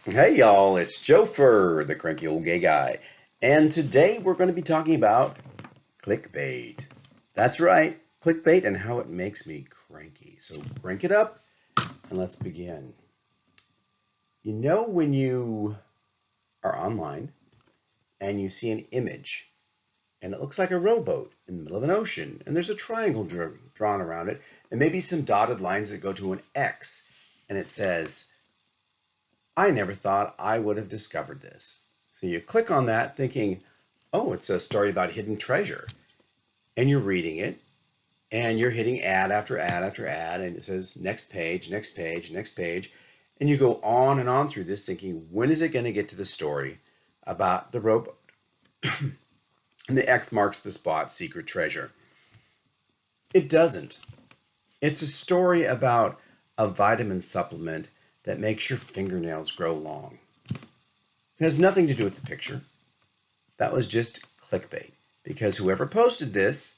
Hey y'all, it's Jofer, the cranky old gay guy. And today we're going to be talking about clickbait. That's right, clickbait and how it makes me cranky. So crank it up and let's begin. You know when you are online and you see an image and it looks like a rowboat in the middle of an ocean and there's a triangle drawn around it and maybe some dotted lines that go to an X and it says, I never thought I would have discovered this. So you click on that thinking, oh, it's a story about hidden treasure. And you're reading it and you're hitting ad after ad after ad. And it says next page, next page, next page. And you go on and on through this thinking, when is it going to get to the story about the rowboat? And the X marks the spot, secret treasure. It doesn't. It's a story about a vitamin supplement that makes your fingernails grow long. It has nothing to do with the picture. That was just clickbait because whoever posted this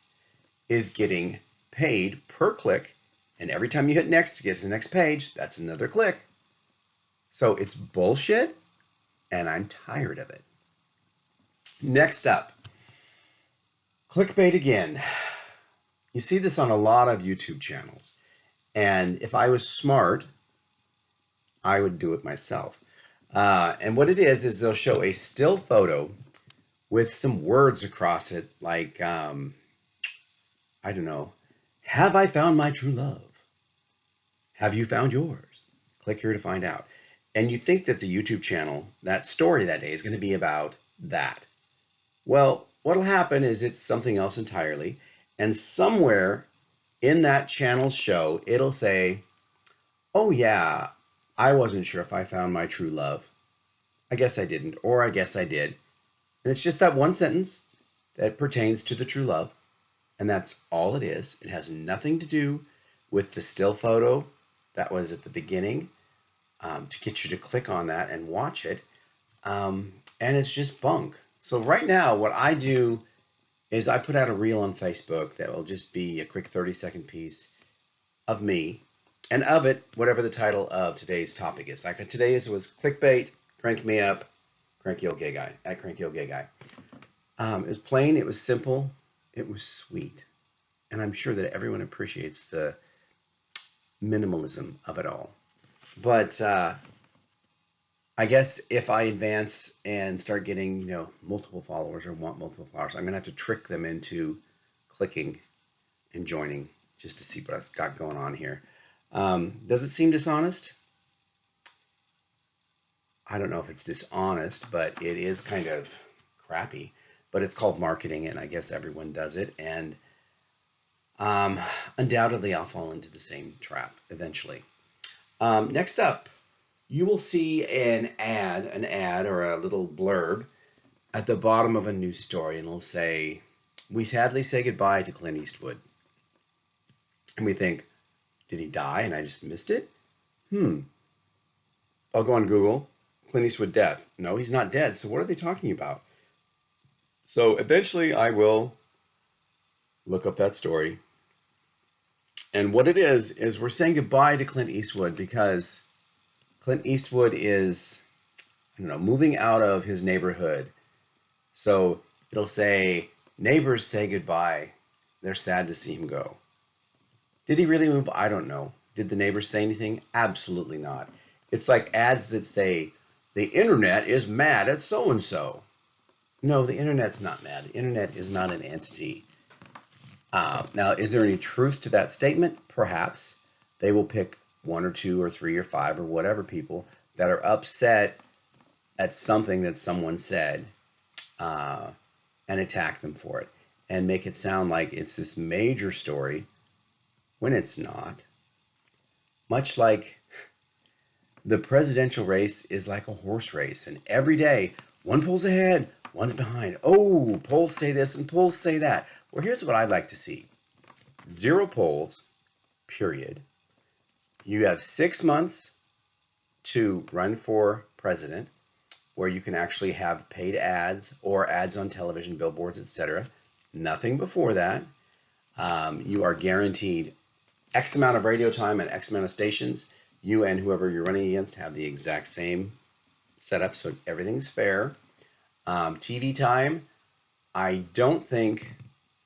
is getting paid per click. And every time you hit next to get to the next page, that's another click. So it's bullshit and I'm tired of it. Next up, clickbait again. You see this on a lot of YouTube channels. And if I was smart, I would do it myself. And what it is they'll show a still photo with some words across it, like, I don't know, have I found my true love? Have you found yours? Click here to find out. And you think that the YouTube channel, that story that day is going to be about that. Well, what'll happen is it's something else entirely. And somewhere in that channel's show, it'll say, oh yeah, I wasn't sure if I found my true love. I guess I didn't, or I guess I did. And it's just that one sentence that pertains to the true love. And that's all it is. It has nothing to do with the still photo that was at the beginning to get you to click on that and watch it. And it's just bunk. So right now, what I do is I put out a reel on Facebook that will just be a quick 30-second piece of me and of it, whatever the title of today's topic is. Like today's was clickbait, crank me up, cranky old gay guy, at cranky old gay guy. It was plain, it was simple, it was sweet. And I'm sure that everyone appreciates the minimalism of it all. But I guess if I advance and start getting, multiple followers or want multiple followers, I'm gonna have to trick them into clicking and joining just to see what I've got going on here. Does it seem dishonest? I don't know if it's dishonest, but it is kind of crappy. But it's called marketing, and I guess everyone does it. And undoubtedly, I'll fall into the same trap eventually. Next up, you will see an ad or a little blurb at the bottom of a news story, and it'll say, we sadly say goodbye to Clint Eastwood. And we think, did he die and I just missed it? I'll go on Google, Clint Eastwood death. No, he's not dead. So what are they talking about? So eventually I will look up that story. And what it is we're saying goodbye to Clint Eastwood because Clint Eastwood is, I don't know, moving out of his neighborhood. So it'll say, neighbors say goodbye. They're sad to see him go. Did he really move? I don't know. Did the neighbors say anything? Absolutely not. It's like ads that say, the internet is mad at so-and-so. No, the internet's not mad. The internet is not an entity. Now, is there any truth to that statement? Perhaps. They will pick one or two or three or five or whatever people that are upset at something that someone said and attack them for it and make it sound like it's this major story when it's not. Much like the presidential race is like a horse race, and every day one pulls ahead, one's behind. Oh, polls say this and polls say that. Well, here's what I'd like to see. 0 polls, period. You have 6 months to run for president, where you can actually have paid ads or ads on television, billboards, etc. Nothing before that. You are guaranteed X amount of radio time and X amount of stations. You and whoever you're running against have the exact same set up so everything's fair. TV time, I don't think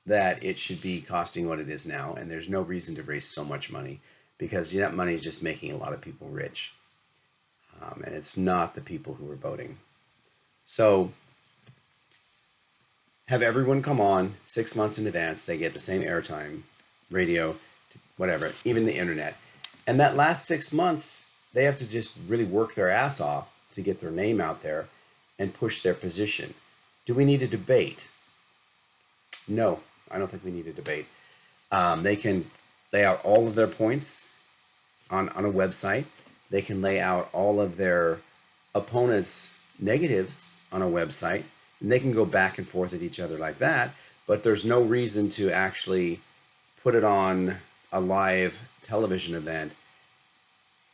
that it should be costing what it is now, and there's no reason to raise so much money because that money is just making a lot of people rich, and it's not the people who are voting. So have everyone come on 6 months in advance. They get the same airtime, radio, whatever, even the internet. And that last 6 months, they have to just really work their ass off to get their name out there and push their position. Do we need a debate? No, I don't think we need a debate. They can lay out all of their points on a website. They can lay out all of their opponents' negatives on a website, and they can go back and forth at each other like that. But there's no reason to actually put it on a live television event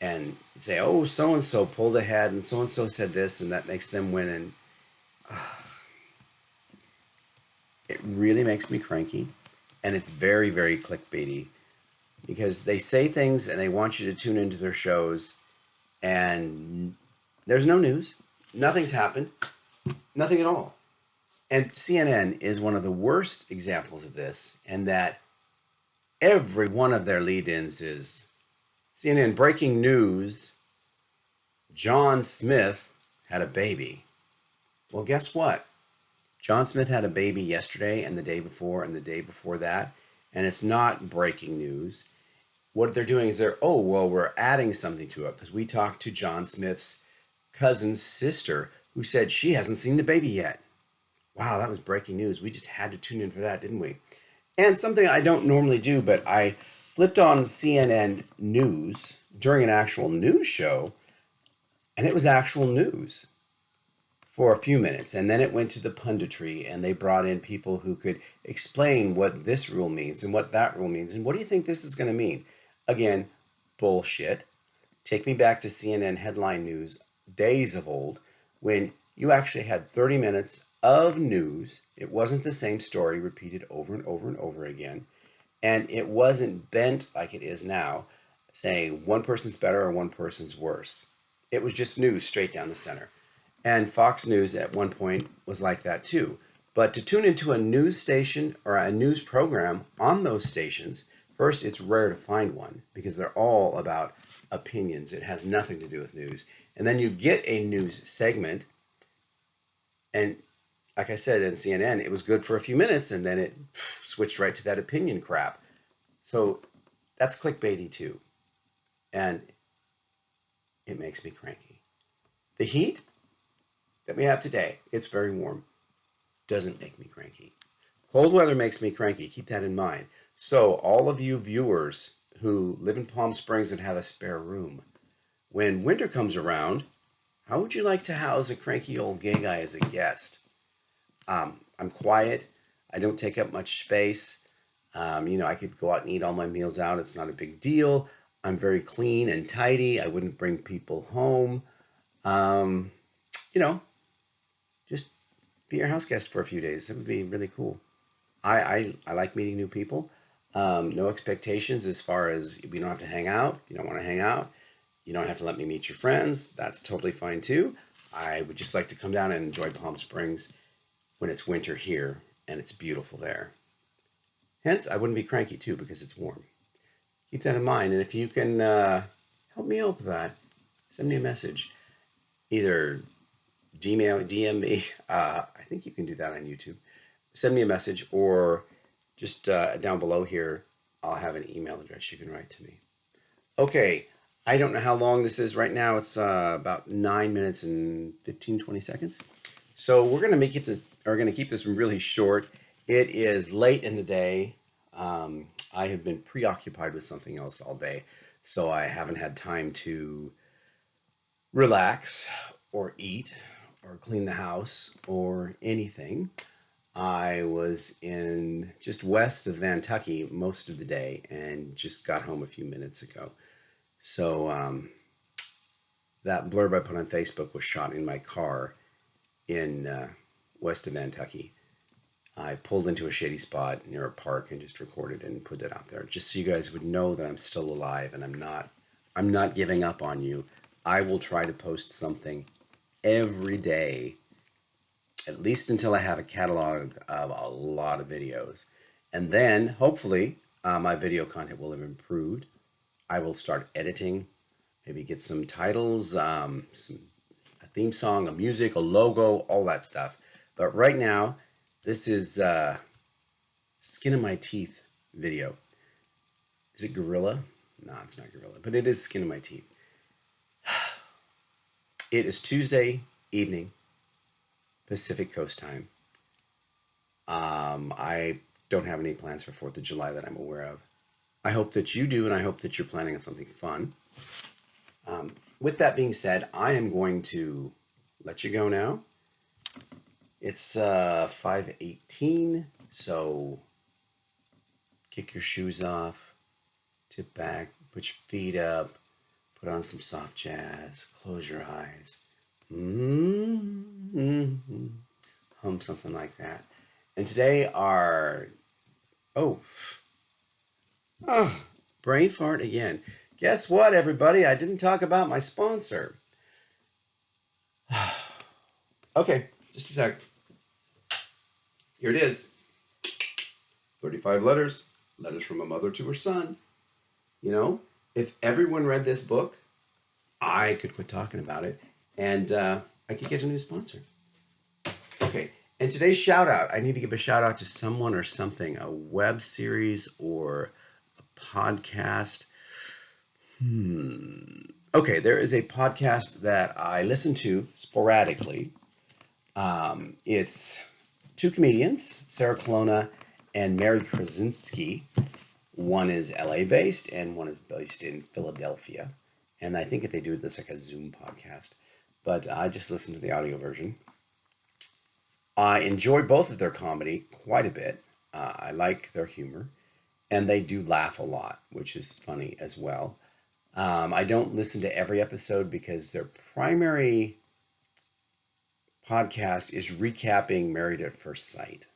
and say, oh, so and so pulled ahead, and so said this, and that makes them win. And it really makes me cranky, and it's very, very clickbaity because they say things and they want you to tune into their shows, and there's no news, nothing's happened, nothing at all. And CNN is one of the worst examples of this, and that every one of their lead-ins is CNN breaking news: John Smith had a baby. Well, guess what? John Smith had a baby yesterday and the day before and the day before that, and it's not breaking news. What they're doing is we're adding something to it because we talked to John Smith's cousin's sister who said she hasn't seen the baby yet. Wow, that was breaking news. We just had to tune in for that, didn't we? And something I don't normally do, but I flipped on CNN News during an actual news show, and it was actual news for a few minutes. And then it went to the punditry, and they brought in people who could explain what this rule means and what that rule means. And what do you think this is going to mean? Again, bullshit. Take me back to CNN headline news days of old when you actually had 30 minutes of news. It wasn't the same story repeated over and over and over again. And it wasn't bent like it is now, saying one person's better or one person's worse. It was just news straight down the center. And Fox News at one point was like that too. But to tune into a news station or a news program on those stations, first, it's rare to find one because they're all about opinions. It has nothing to do with news. And then you get a news segment, and like I said, in CNN, it was good for a few minutes, and then it switched right to that opinion crap. So that's clickbaity too. And it makes me cranky. The heat that we have today, it's very warm, doesn't make me cranky. Cold weather makes me cranky. Keep that in mind. So all of you viewers who live in Palm Springs and have a spare room, when winter comes around, how would you like to house a cranky old gay guy as a guest? I'm quiet. I don't take up much space. I could go out and eat all my meals out. It's not a big deal. I'm very clean and tidy. I wouldn't bring people home. Um, just be your house guest for a few days. That would be really cool. I like meeting new people. No expectations as far as we don't have to hang out. You don't want to hang out. You don't have to let me meet your friends. That's totally fine too. I would just like to come down and enjoy Palm Springs when it's winter here and it's beautiful there. Hence, I wouldn't be cranky too because it's warm. Keep that in mind. And if you can help me out with that, send me a message. Either DM me. I think you can do that on YouTube. Send me a message, or just down below here, I'll have an email address you can write to me. Okay, I don't know how long this is right now. It's about 9 minutes and 20 seconds. So we're going to keep this really short. It is late in the day. I have been preoccupied with something else all day, so I haven't had time to relax or eat or clean the house or anything. I was in just west of Nantucket most of the day and just got home a few minutes ago. So that blurb I put on Facebook was shot in my car in west of Nantucket. I pulled into a shady spot near a park and just recorded and put it out there, just so you guys would know that I'm still alive and I'm not giving up on you. I will try to post something every day, at least until I have a catalog of a lot of videos. And then hopefully my video content will have improved. I will start editing, maybe get some titles, a theme song, a music, a logo, all that stuff. But right now, this is skin of my teeth video. Is it gorilla? No, it's not gorilla, but it is skin of my teeth. It is Tuesday evening, Pacific Coast time. I don't have any plans for 4th of July that I'm aware of. I hope that you do, and I hope that you're planning on something fun. With that being said, I am going to let you go now. It's 5:18, so kick your shoes off, tip back, put your feet up, put on some soft jazz, close your eyes, hum something like that. And today oh, brain fart again. Guess what, everybody? I didn't talk about my sponsor. Okay, just a sec. Here it is. 35 letters from a mother to her son. You know, if everyone read this book, I could quit talking about it, and I could get a new sponsor. Okay, and today's shout out, I need to give a shout out to someone or something, a web series or a podcast. Okay, there is a podcast that I listen to sporadically. It's two comedians, Sara Colonna and Mary Radzinski. One is LA based and one is based in Philadelphia. And I think that they do this like a Zoom podcast. But I just listened to the audio version. I enjoy both of their comedy quite a bit. I like their humor. And they do laugh a lot, which is funny as well. I don't listen to every episode because their primary podcast is recapping Married at First Sight,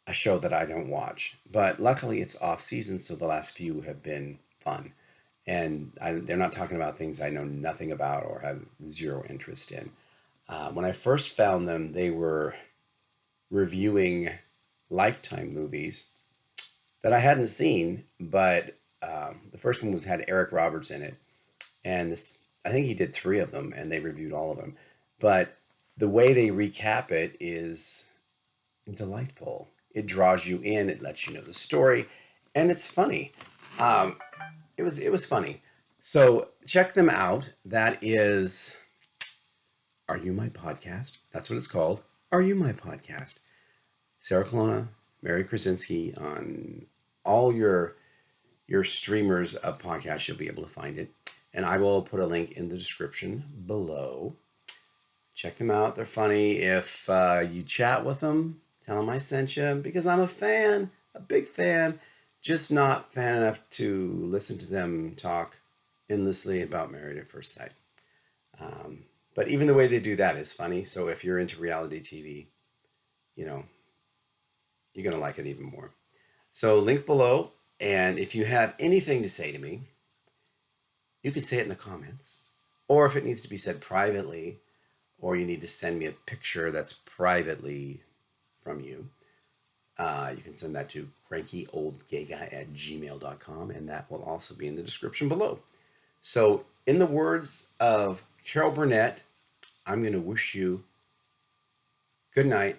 a show that I don't watch. But luckily, it's off season, so the last few have been fun. And they're not talking about things I know nothing about or have zero interest in. When I first found them, they were reviewing Lifetime movies that I hadn't seen, but the first one had Eric Roberts in it, and I think he did 3 of them, and they reviewed all of them. But the way they recap it is delightful. It draws you in, it lets you know the story, and it's funny. It was funny. So check them out. That is Are You My Podcast? That's what it's called. Are You My Podcast? Sara Colonna, Mary Krasinski on all your streamers of podcasts, you'll be able to find it. And I will put a link in the description below. Check them out. They're funny. If you chat with them, tell them I sent you because I'm a fan, a big fan, just not fan enough to listen to them talk endlessly about Married at First Sight. But even the way they do that is funny. So if you're into reality TV, you know, you're going to like it even more. So link below. And if you have anything to say to me, you can say it in the comments. Or if it needs to be said privately, or you need to send me a picture that's privately from you, you can send that to crankyoldgayguy@gmail.com, and that will also be in the description below. So in the words of Carol Burnett, I'm going to wish you good night